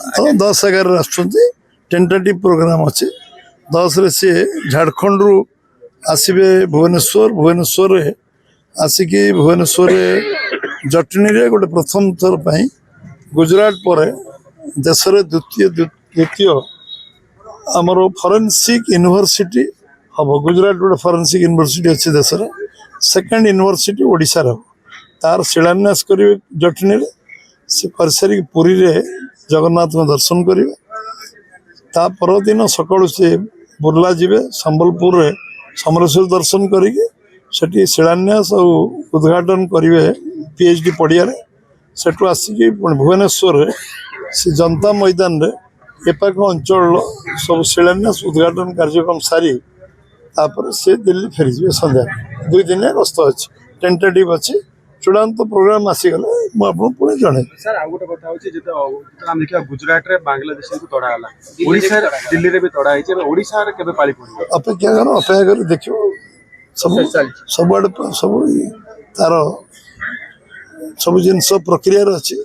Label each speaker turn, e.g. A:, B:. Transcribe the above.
A: तो 10-11 आसुँच tentative programme अच्छे 10 रे सी झारखंड रु आसवे भुवनेश्वर भुवनेश्वर आसिकी भुवनेश्वर जटनी रे गोटे प्रथम थर पर गुजरात पर देश द्वितीय आमर फॉरेंसिक यूनिवर्सिटी हम गुजरात गोटे फॉरेंसिक यूनिवर्सिटी अच्छी देश सेकेंड यूनिवर्सिटी ओडिशा रो तार शिलान्यास करेंगे जटनी से कर सारी पुरी रे जगन्नाथ को दर्शन करेंगे ता परदिन सकाळु से बुर्ला जीवे संबलपुर रे समरेश्वर दर्शन करेंगे सेठी शिलान्यास और उद्घाटन करेंगे पीएचडी पड़िया सेठू आसिक भुवनेश्वर से जनता मैदान रे एपाक अंचल सब शिलान्यास उद्घाटन कार्यक्रम सारी तापर से दिल्ली फेरीजे संध्या 2 दिन गस्त अच्छी टेन्टेटिव अच्छी चूड़ांत प्रोग्राम आसीगले मुझे जन
B: सर आ गोटे कथा होची जेते हम देखिया गुजरात रे बांग्लादेश को तड़ा हला ओडिसा दिल्ली रे भी तड़ा है ओडिसा रे केबे पाली पड़ी
A: अपेक्षा कर देखियो सब सब तार सब जिनस प्रक्रिया अच्छी